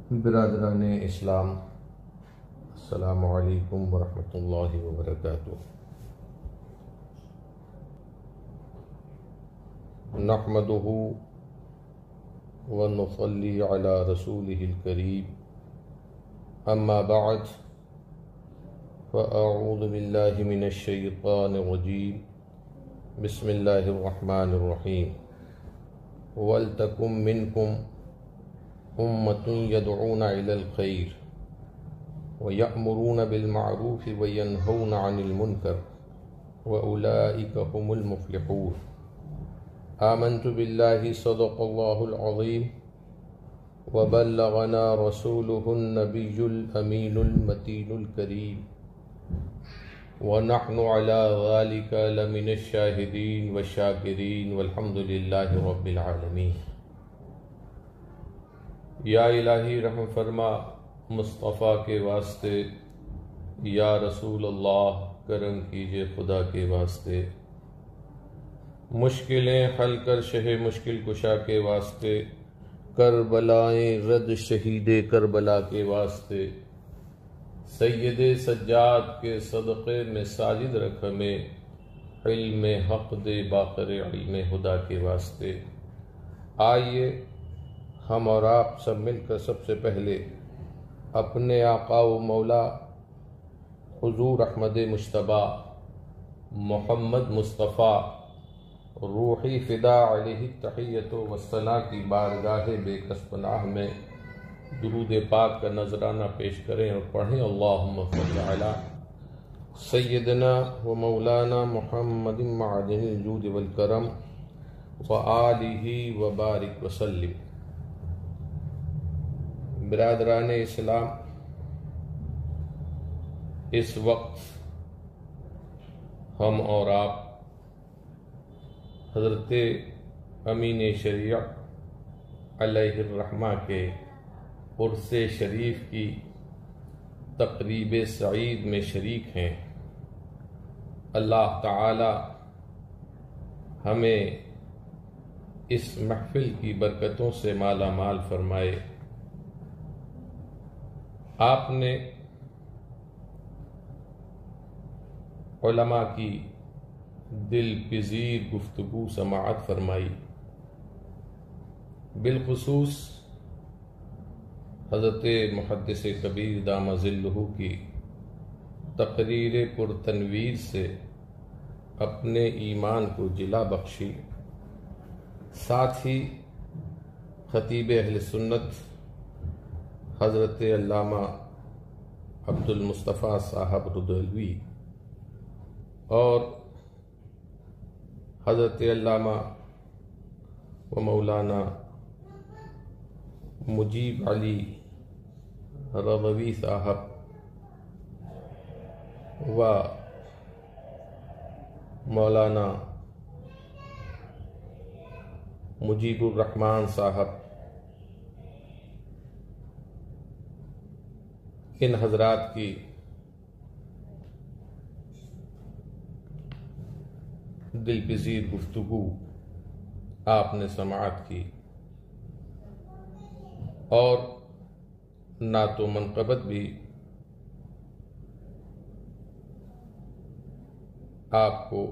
बिरादरान इस्लाम, अस्सलामु अलैकुम वरहमतुल्लाहि वबरकातुह। नहमदुहु व नुसल्ली अला रसूलिहिल करीम, अम्मा बअद, फ़अऊज़ु बिल्लाहि मिनश शैतानिर रजीम, बिस्मिल्लाहिर रहमानिर रहीम। वलतकुम मिनकुम उम्मतुन यदऊना इलल खैर व यअमुरूना बिल मारूफ व यनहौना अनिल मुनकर व उलाइका हुमुल मुफ्लिहून। आमन्तु बिल्लाहि सदक़ल्लाहुल अज़ीम व बल्लगना रसूलुहुन नबियुल अमीनुल मतीनुल करीम व नहनु अला ज़ालिका लमिनश शाहिदीन व शाकिरीन वल्हम्दुलिल्लाहि रब्बिल आलमीन। या इलाही रहम फरमा मुस्तफ़ा के वास्ते, या रसूल अल्लाह करम कीजिए खुदा के वास्ते। मुश्किलें हल कर शहे मुश्किल कुशा के वास्ते, करबलाएं रद शहीदे करबला के वास्ते। सैयदे सज्जाद के सदक़े में साजिद रख हमें, इल्म हक़ दे बाक़र इल्म हुदा के वास्ते। आइए हम और आप सब मिलकर सबसे पहले अपने आका व मौला हुज़ूर अहमद मुश्तबा मोहम्मद मुस्तफ़ा रूही फ़िदा अलैहि तहिय्यतु वस्सना की बारगाह बेकस पनाह में दुरूद पाक का नजराना पेश करें और पढ़ें। अल्लाहुम्मा सल्लि अला सय्यदना व मौलाना मुहम्मदिन मअदिनिल जूद वल करम व आलिहि व बारिक व सल्लिम। बिरादरान इस्लाम, इस वक्त हम और आप हज़रत अमीन शरीया अलैहिर्रहमा के उर्स शरीफ की तक़रीब सईद में शरीक हैं। अल्लाह ताला हमें इस महफिल की बरकतों से माला माल फरमाए। आपने उलमा की दिल पज़ीर गुफ्तगू समाअत फरमाई। बिलखुसूस हज़रत मुहद्दिस कबीर दामा ज़िल्लुहु की तकरीर पुरतनवीर से अपने ईमान को जिला बख्शी। साथ ही खतीब अहले सुन्नत हज़रत अल्लामा अब्दुल मुस्तफ़ा साहब रुदलवी और हज़रत अल्लामा व मौलाना मुजीब अली रज़वी साहब व मौलाना मुजीबुर रहमान साहब, इन हजरात की दिलपज़ीर गुफ्तगू आपने समाअत की और नातो मनक़बत भी आपको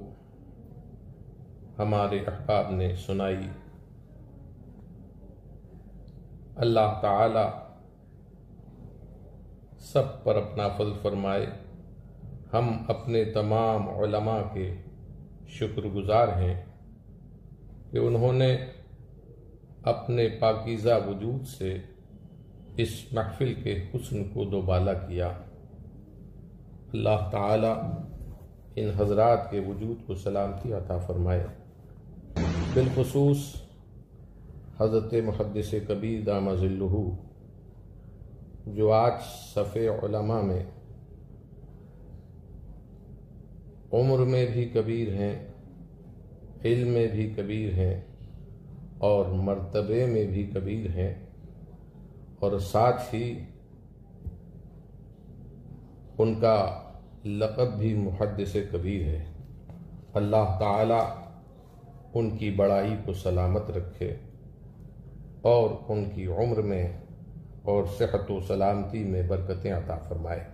हमारे अहबाब ने सुनाई। अल्लाह ताला सब पर अपना फज़ल फरमाए। हम अपने तमाम उलमा के शुक्रगुजार हैं कि उन्होंने अपने पाकीज़ा वजूद से इस महफिल के हुस्न को दोबाला किया। अल्लाह ताला इन हज़रात के वजूद को सलामती अता फरमाए। बिलखुसूस हज़रत मुहद्दिस कबीर दामा ज़िल्लुहु जो आज सफ़े उलमा में उम्र में भी कबीर हैं, इल्म में भी कबीर हैं और मर्तबे में भी कबीर हैं और साथ ही उनका लक़ब भी मुहद्दिस कबीर है। अल्लाह ताला उनकी बड़ाई को सलामत रखे और उनकी उम्र में और सेहत व सलामती में बरकतें अता फरमाए।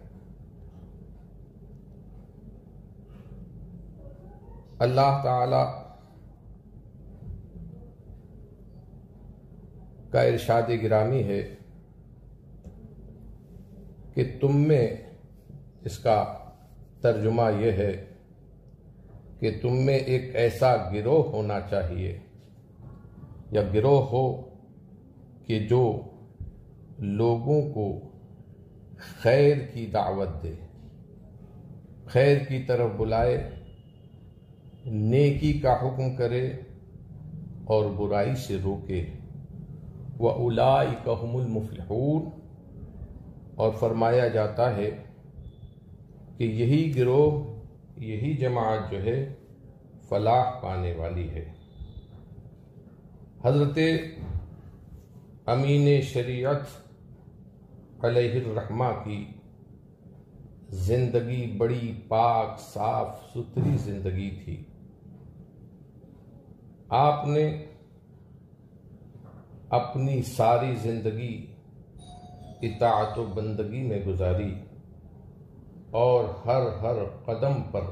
अल्लाह ताला का इरशाद गिरामी है कि तुम में, इसका तर्जुमा यह है कि तुम में एक ऐसा गिरोह होना चाहिए या गिरोह हो कि जो लोगों को खैर की दावत दे, खैर की तरफ बुलाए, नेकी का हुक्म करे और बुराई से रोके। व उलाइका हुमुल मुफ्लिहून, और फरमाया जाता है कि यही गिरोह, यही जमात जो है फलाह पाने वाली है। हज़रत अमीन शरीयत अलैहिर्रहमा की जिंदगी बड़ी पाक साफ सुथरी जिंदगी थी। आपने अपनी सारी जिंदगी इताअत व बंदगी में गुजारी और हर कदम पर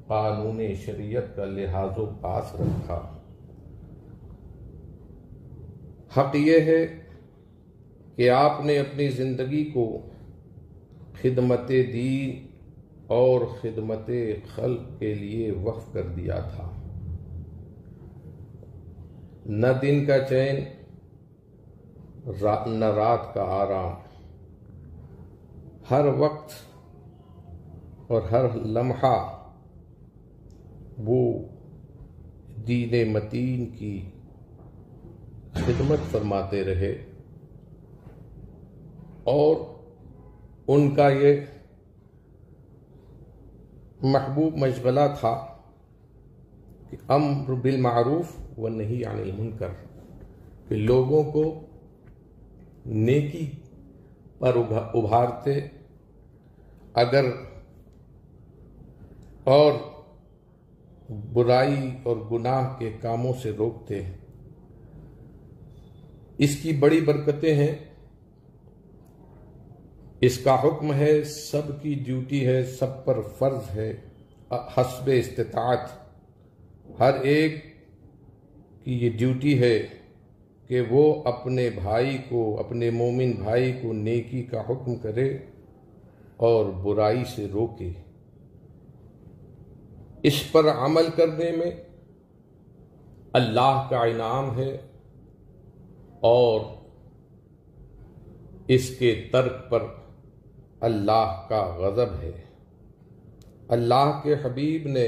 कानून शरीयत का लिहाजो पास रखा। हक यह है कि आपने अपनी जिंदगी को खिदमत दीन और खिदमत खल्क के लिए वक्फ कर दिया था। न दिन का चैन, न रात का आराम, हर वक्त और हर लम्हा वो दीन मतीन की खिदमत फरमाते रहे। और उनका ये महबूब मशगला था कि अम्र बिल मारूफ व नही अनिल मुनकर, कि लोगों को नेकी पर उभारते अगर और बुराई और गुनाह के कामों से रोकते। इसकी बड़ी बरकतें हैं। इसका हुक्म है, सबकी ड्यूटी है, सब पर फर्ज है, हस्बे इस्तिताअत हर एक की ये ड्यूटी है कि वो अपने भाई को, अपने मोमिन भाई को नेकी का हुक्म करे और बुराई से रोके। इस पर अमल करने में अल्लाह का इनाम है और इसके तर्क पर अल्लाह का गज़ब है। अल्लाह के हबीब ने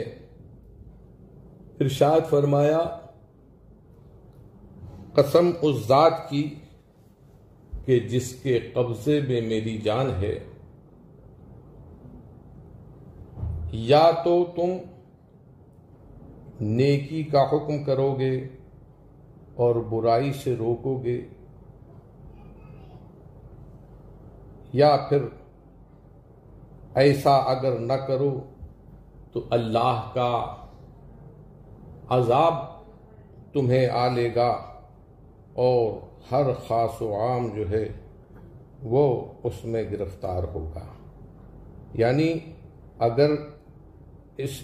इरशाद फरमाया, कसम उस जात की कि जिसके कब्जे में मेरी जान है, या तो तुम नेकी का हुक्म करोगे और बुराई से रोकोगे, या फिर ऐसा अगर न करो तो अल्लाह का अजाब तुम्हें आ लेगा और हर खास व आम जो है वो उसमें गिरफ्तार होगा। यानी अगर इस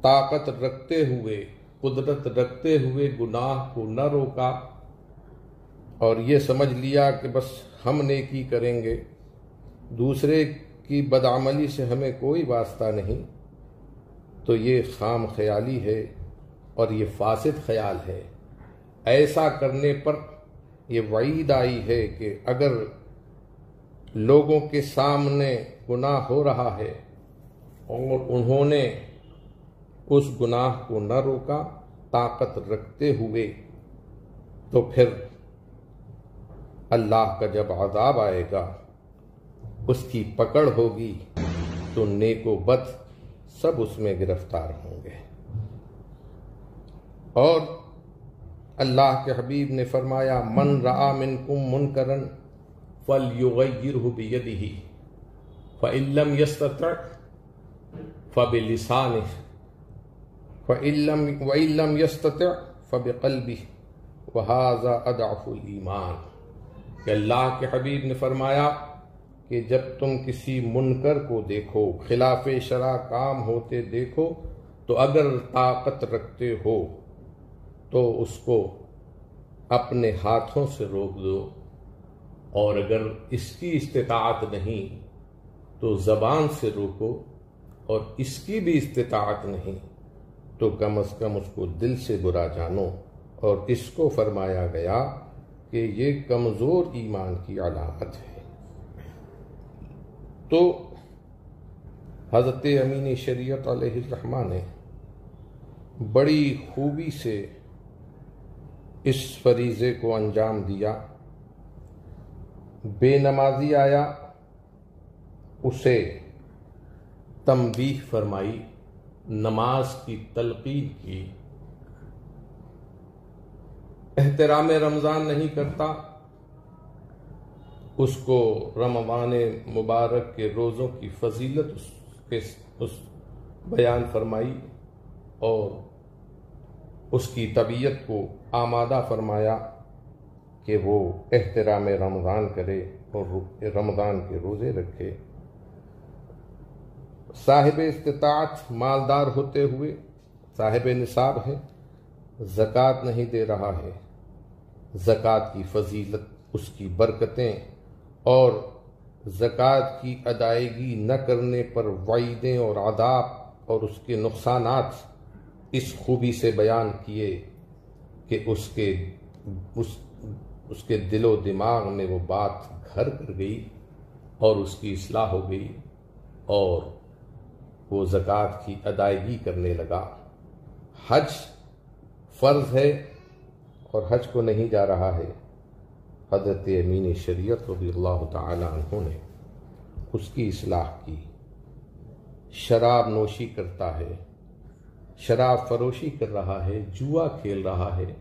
ताकत रखते हुए, कुदरत रखते हुए गुनाह को न रोका और ये समझ लिया कि बस हम नेकी करेंगे, दूसरे की बदअमली से हमें कोई वास्ता नहीं, तो ये खाम ख्याली है और ये फासिद ख्याल है। ऐसा करने पर ये वईद आई है कि अगर लोगों के सामने गुनाह हो रहा है और उन्होंने उस गुनाह को न रोका ताकत रखते हुए, तो फिर अल्लाह का जब अज़ाब आएगा, उसकी पकड़ होगी, तो नेको बद सब उसमें गिरफ्तार होंगे। और अल्लाह के हबीब ने फरमाया, मन रआ मिनकुम मुनकरन फलयुगय्यिरहु बियदिही फइल्लम यस्तति' फबिलिसानिही वइल्लम यस्तति' फबिक़ल्बिही वहाज़ा अदअफुल ईमान। कि अल्लाह के हबीब ने फरमाया कि जब तुम किसी मुनकर को देखो, खिलाफे शरा काम होते देखो, तो अगर ताकत रखते हो तो उसको अपने हाथों से रोक दो, और अगर इसकी इस्तिताअत नहीं तो ज़बान से रोको, और इसकी भी इस्तिताअत नहीं तो कम से कम उसको दिल से बुरा जानो। और इसको फरमाया गया कि ये कमज़ोर ईमान की अलामत है। तो हज़रत अमीन शरीयत अलैहिर्रहमा ने बड़ी खूबी से इस फरीज़े को अंजाम दिया। बेनमाजी आया, उसे तंबीह फरमाई, नमाज की तलकीन की। एहतराम रमज़ान नहीं करता, उसको रमज़ान मुबारक के रोज़ों की फजीलत उस बयान फरमाई और उसकी तबीयत को आमादा फरमाया कि वो एहतराम रमज़ान करे और रमज़ान के रोज़े रखे। साहिब इस्तिताअत मालदार होते हुए साहिब निसाब है, ज़कात नहीं दे रहा है। ज़कात की फजीलत, उसकी बरकतें और ज़कात की अदायगी न करने पर वईदें और आदाब और उसके नुकसानात इस खूबी से बयान किए कि उसके दिलो दिमाग में वो बात घर कर गई और उसकी इस्लाह हो गई और वो ज़कात की अदायगी करने लगा। हज फ़र्ज़ है और हज को नहीं जा रहा है। हज़रत अमीन शरीयत रज़ियल्लाहु ताला अन्हु ने उसकी इस्लाह की। शराब नोशी करता है, शराब फरोशी कर रहा है, जुआ खेल रहा है,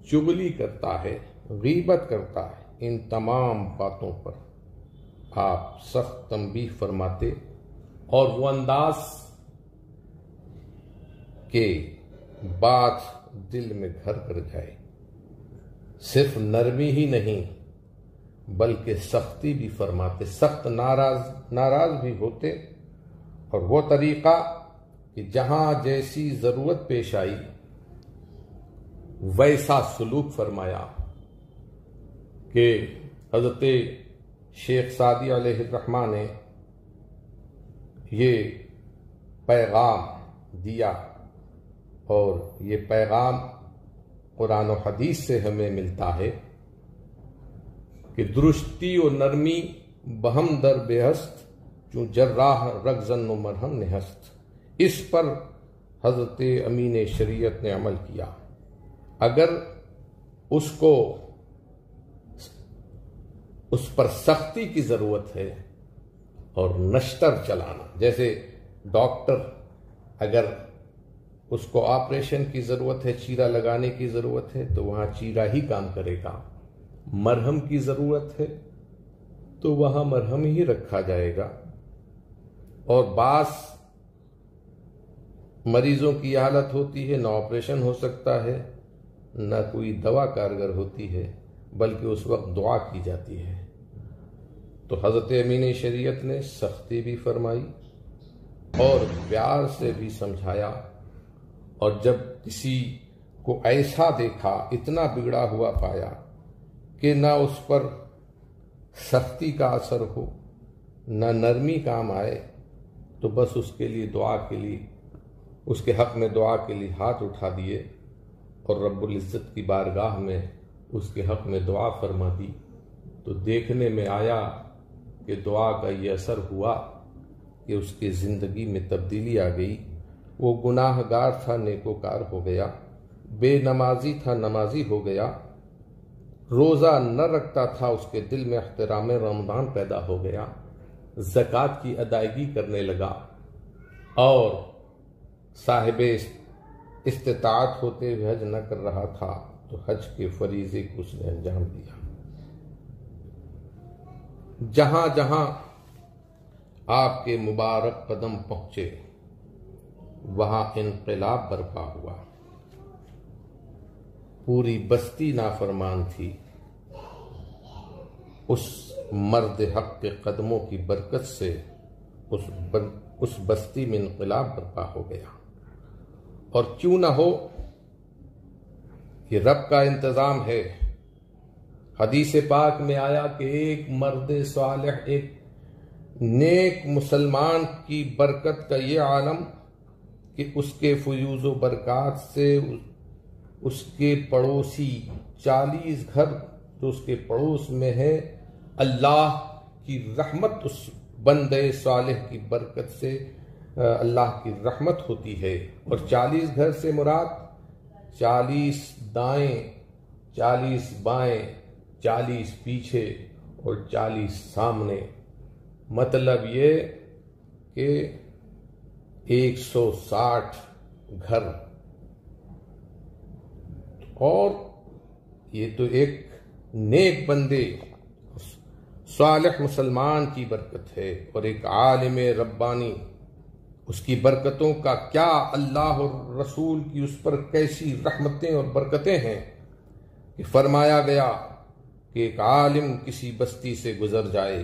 चुगली करता है, गीबत करता है, इन तमाम बातों पर आप सख्त तंबीह फरमाते और वो अंदाज के बात दिल में घर कर जाए। सिर्फ नरमी ही नहीं बल्कि सख्ती भी फरमाते, सख्त नाराज भी होते। और वो तरीका कि जहां जैसी जरूरत पेश आई वैसा सलूक फरमाया कि हज़रत शेख सादी अलैहिर्रहमा ने ये पैगाम दिया और ये पैगाम कुरान और हदीस से हमें मिलता है कि दुरुस्ती और नरमी बहम दर बेहस्त जो जर्राह रगजन व मरहम नेहस्त। इस पर हज़रत अमीन शरीयत ने अमल किया। अगर उसको उस पर सख्ती की ज़रूरत है और नश्तर चलाना, जैसे डॉक्टर अगर उसको ऑपरेशन की ज़रूरत है, चीरा लगाने की ज़रूरत है तो वहाँ चीरा ही काम करेगा। मरहम की ज़रूरत है तो वहाँ मरहम ही रखा जाएगा। और बास मरीजों की हालत होती है, न ऑपरेशन हो सकता है न कोई दवा कारगर होती है, बल्कि उस वक्त दुआ की जाती है। तो हज़रत अमीन शरीयत ने सख्ती भी फरमाई और प्यार से भी समझाया। और जब किसी को ऐसा देखा, इतना बिगड़ा हुआ पाया कि ना उस पर सख्ती का असर हो ना नरमी काम आए, तो बस उसके लिए दुआ के लिए, उसके हक में दुआ के लिए हाथ उठा दिए और रब्बुल इज़्ज़त की बारगाह में उसके हक में दुआ फरमा दी। तो देखने में आया कि दुआ का ये असर हुआ कि उसकी ज़िंदगी में तब्दीली आ गई। वो गुनाहगार था, नेकोकार हो गया। बेनमाजी था, नमाजी हो गया। रोज़ा न रखता था, उसके दिल में एहतराम रमज़ान पैदा हो गया। ज़कात की अदायगी करने लगा और साहिब इस्तिताअत होते हुए हज न कर रहा था तो हज के फरीज़े को उसने अंजाम दिया। जहां जहां आपके मुबारक कदम पहुंचे वहां इनक़िलाब बर्पा हुआ। पूरी बस्ती नाफरमान थी, उस मर्द हक के कदमों की बरकत से उस बस्ती में इनकलाब बर्पा हो गया। और क्यों ना हो, ये रब का इंतज़ाम है। हदीस पाक में आया कि एक मर्द सालिह, एक नेक मुसलमान की बरकत का ये आलम कि उसके फयूज़ व बरक़ात से उसके पड़ोसी 40 घर जो उसके पड़ोस में है, अल्लाह की रहमत उस बंदे सालिह की बरकत से अल्लाह की रहमत होती है। और 40 घर से मुराद 40 दाएं, 40 बाएं, 40 पीछे और 40 सामने। मतलब ये कि 160 घर। और ये तो एक नेक बंदे सालिह मुसलमान की बरकत है। और एक आलिम रब्बानी, उसकी बरकतों का क्या, अल्लाह और रसूल की उस पर कैसी रहमतें और बरकतें हैं कि फरमाया गया कि एक आलिम किसी बस्ती से गुजर जाए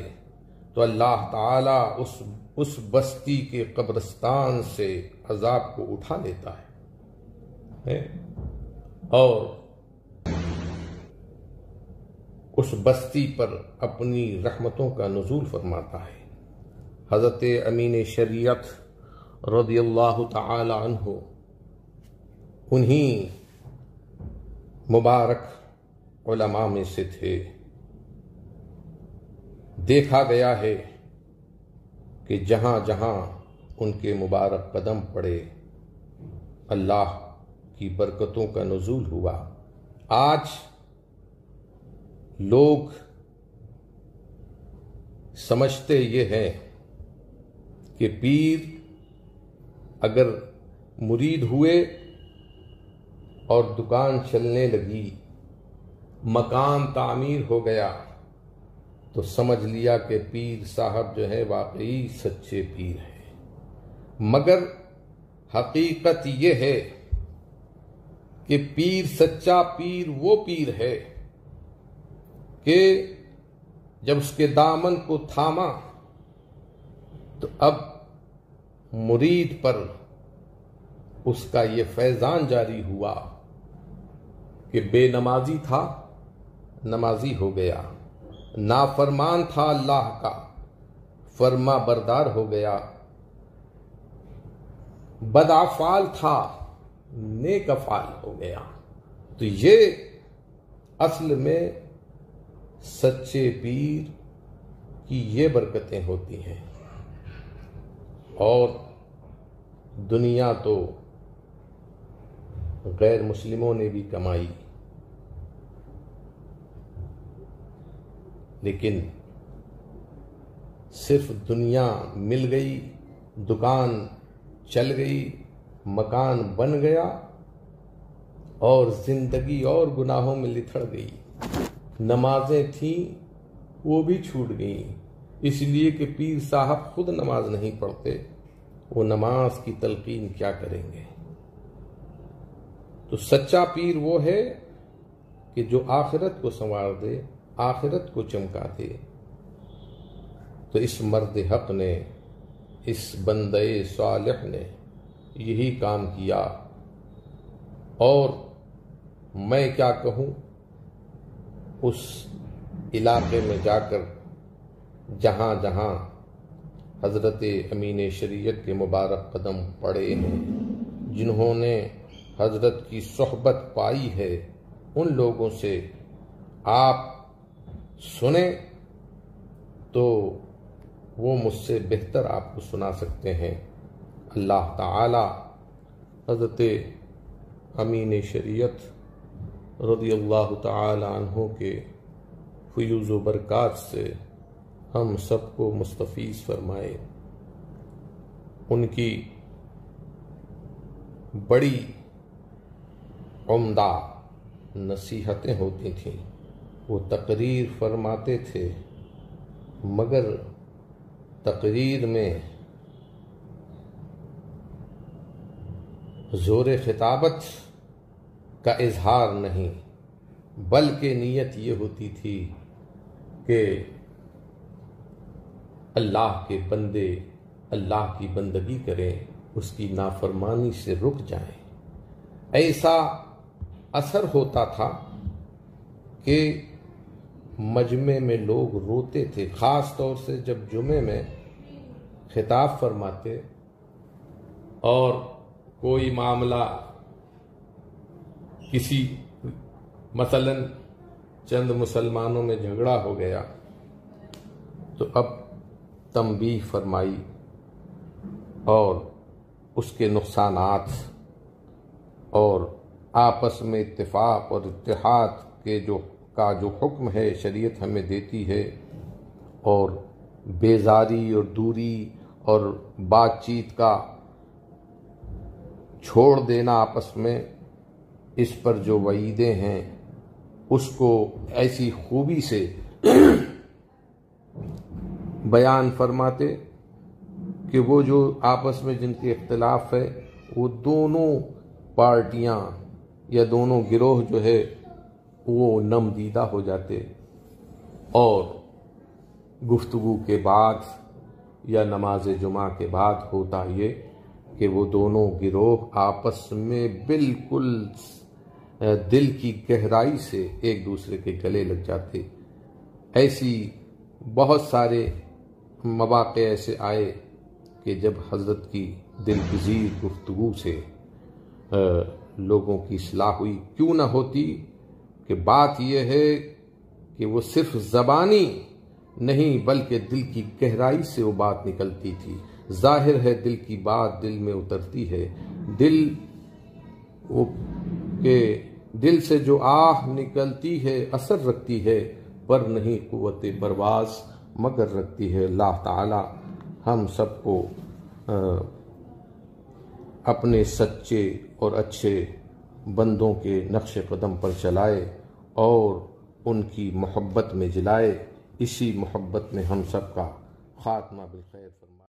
तो अल्लाह ताला उस बस्ती के कब्रिस्तान से अजाब को उठा लेता है और उस बस्ती पर अपनी रहमतों का नुज़ूल फरमाता है। हज़रत अमीन शरीयत रज़ियल्लाहु ताला अन्हु उन्हीं मुबारक उलमा में से थे। देखा गया है कि जहां जहां उनके मुबारक कदम पड़े अल्लाह की बरकतों का नुज़ूल हुआ। आज लोग समझते ये हैं कि पीर अगर मुरीद हुए और दुकान चलने लगी, मकान तामीर हो गया, तो समझ लिया कि पीर साहब जो है वाकई सच्चे पीर हैं। मगर हकीकत ये है कि पीर, सच्चा पीर वो पीर है कि जब उसके दामन को थामा तो अब मुरीद पर उसका ये फैजान जारी हुआ कि बेनमाजी था, नमाजी हो गया, नाफरमान था अल्लाह का, फरमा बरदार हो गया, बदअफ़ाल था, नेक अफ़ाल हो गया। तो ये असल में सच्चे पीर की ये बरकतें होती हैं। और दुनिया तो गैर मुस्लिमों ने भी कमाई, लेकिन सिर्फ दुनिया मिल गई, दुकान चल गई, मकान बन गया और जिंदगी और गुनाहों में लिथड़ गई। नमाजें थीं वो भी छूट गई, इसलिए कि पीर साहब खुद नमाज नहीं पढ़ते, वो नमाज की तलकीन क्या करेंगे। तो सच्चा पीर वो है कि जो आखिरत को संवार दे, आखिरत को चमका दे। तो इस मर्द हक ने, इस बंदे सालिह ने यही काम किया। और मैं क्या कहूँ, उस इलाके में जाकर जहाँ जहाँ हज़रत अमीन शरीयत के मुबारक कदम पड़े हैं, जिन्होंने हज़रत की सोहबत पाई है, उन लोगों से आप सुने तो वो मुझसे बेहतर आपको सुना सकते हैं। अल्लाह ताला हज़रत अमीन शरीयत रज़ियल्लाहु ताला अन्हु के फ़यूज़ व बरक़ात से हम सबको मुस्तफ़ीज़ फरमाए। उनकी बड़ी उम्दा नसीहतें होती थीं, वो तकरीर फरमाते थे, मगर तकरीर में ज़ोर खिताबत का इजहार नहीं, बल्कि नीयत ये होती थी कि अल्लाह के बंदे अल्लाह की बंदगी करें, उसकी नाफरमानी से रुक जाएं। ऐसा असर होता था कि मजमे में लोग रोते थे, ख़ास तौर से जब जुमे में खिताब फरमाते और कोई मामला किसी मसलन चंद मुसलमानों में झगड़ा हो गया तो अब तंबीह फरमाई और उसके नुकसानात और आपस में इत्तेफाक और इत्तेहाद के जो हुक्म है शरीयत हमें देती है, और बेजारी और दूरी और बातचीत का छोड़ देना आपस में, इस पर जो वईदें हैं उसको ऐसी खूबी से बयान फरमाते कि वो जो आपस में जिनके इख्तिलाफ है वो दोनों पार्टियां या दोनों गिरोह जो है वो नमदीदा हो जाते, और गुफ्तगू के बाद या नमाज जुमा के बाद होता ये कि वो दोनों गिरोह आपस में बिल्कुल दिल की गहराई से एक दूसरे के गले लग जाते। ऐसी बहुत सारे मवाक़े ऐसे आए कि जब हज़रत की दिलपज़ीर गुफ्तगू से लोगों की इस्लाह हुई। क्यों न होती कि बात यह है कि वो सिर्फ ज़बानी नहीं बल्कि दिल की गहराई से वो बात निकलती थी। जाहिर है दिल की बात दिल में उतरती है, दिल से जो आह निकलती है असर रखती है, पर नहीं कुव्वते परवाज़ मगर रखती है। अल्लाह ताला हम सबको अपने सच्चे और अच्छे बंदों के नक्श कदम पर चलाए और उनकी मोहब्बत में जिलाए। इसी मोहब्बत में हम सबका खात्मा बिल खैर।